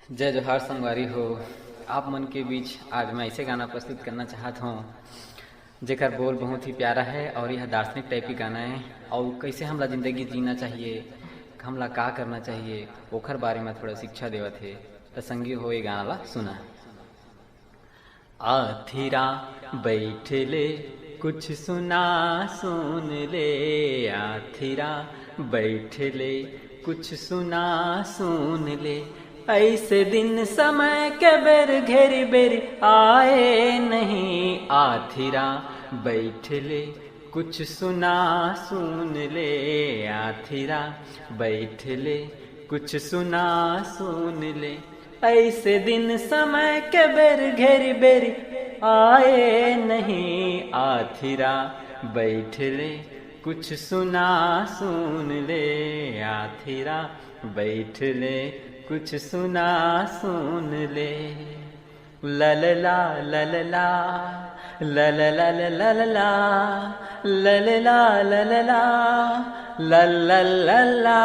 जय जोहार संगवारी हो। आप मन के बीच आज मैं ऐसे गाना प्रस्तुत करना चाहता हूँ जेकर बोल बहुत ही प्यारा है और यह दार्शनिक टाइप की गाना है और कैसे हमला जिंदगी जीना चाहिए, हमला का करना चाहिए ओखर बारे में थोड़ा शिक्षा देवत है। तो संगी हो ये गाना ला सुना। आथिरा बैठ ले कुछ सुना सुन ले, आथिरा बैठ ले कुछ सुना सुन ले, ऐसे दिन समय के बेर घेर बेर आए नहीं। आथिरा बैठ ले कुछ सुना सुन ले, आथिरा बैठ ले कुछ सुना सुन ले, ऐसे दिन समय के बेर घेर बेर आए नहीं। आथिरा बैठ ले कुछ सुना सुन ले, आथिरा बैठ ले कुछ सुना सुन ले। ललला ललला ललला ललला ललला ललला ललला,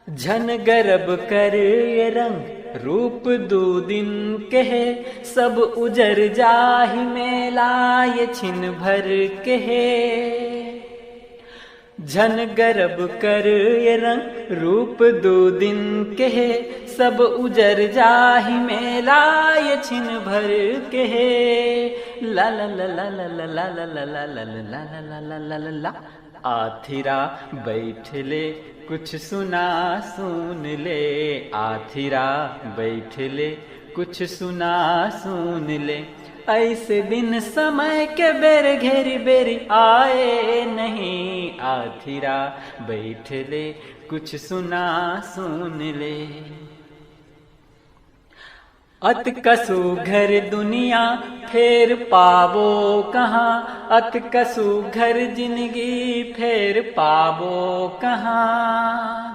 झन गर्भ कर ये रंग रूप दो दिन कहे, सब उजर जाहि मेला ये छिन भर कहे। झन गर्भ कर ये रंग रूप दो दिन कहे, सब उजर जाहि मेला ये छिन भर कहे। ला ला ला ला ला ला ला ला ला ला ला ला ला ला ला। आथिरा बैठ ले कुछ सुना सुन ले, आथिरा बैठ ले कुछ सुना सुन ले, ऐसे दिन समय के बेर घेर बेर आए नहीं। आथिरा बैठ ले कुछ सुना सुन ले। अत कसु घर दुनिया फेर पावो कहाँ, अत कसु घर जिंदगी फेर पावो कहाँ।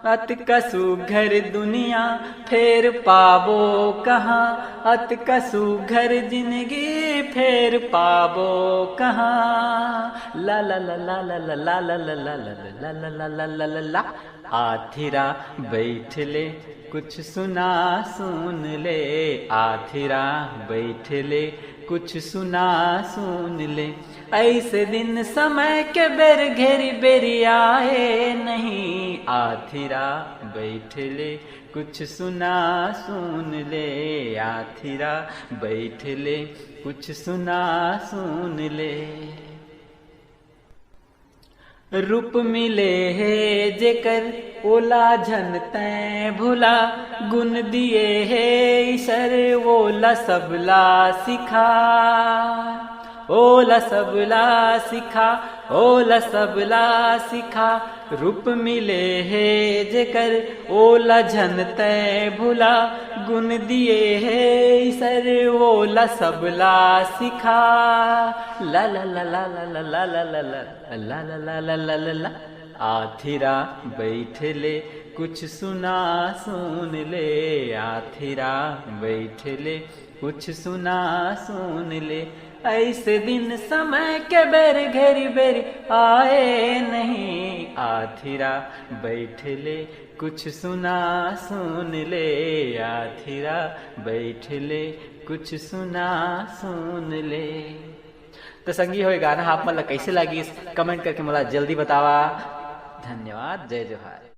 अत कसु घर दुनिया फेर पावो कहाँ, अत कसु घर जिंदगी फेर पावो कहाँ। ला ला ला ला ला ला ला ला ला ला ला ला ला ला ला ला। आथिरा बैठ ले कुछ सुना सुन ले, आथिरा बैठ ले कुछ सुना सुन ले, ऐसे दिन समय के बेर घेरी बेरी आए नहीं। आथिरा बैठ ले कुछ सुना सुन ले, आथिरा बैठ ले कुछ सुना सुन ले। रूप मिले है जेकर ओला झन तै भुला, गुण दिए है ईश्वर ओला सबला सिखा। ओला सबला सिखा, ओला सबला सिखा, रूप मिले है जेकर ओला झन तै भुला, गुण दिए है ईश्वर ओला सबला सिखा। ला ला ला ला ला ला ला ला ला ला ला ला ला ला ला। आथिरा बैठ ले कुछ सुना सुन ले, आथिरा बैठ ले कुछ सुना सुन ले, ऐसे दिन समय के बेर घेर बेर आए नहीं। आथिरा बैठ ले कुछ सुना सुन ले, आथिरा बैठ ले कुछ सुना सुन ले। तो संगी हो गाना आप मतलब कैसे लगी कमेंट करके मला जल्दी बतावा। धन्यवाद। जय जोहार।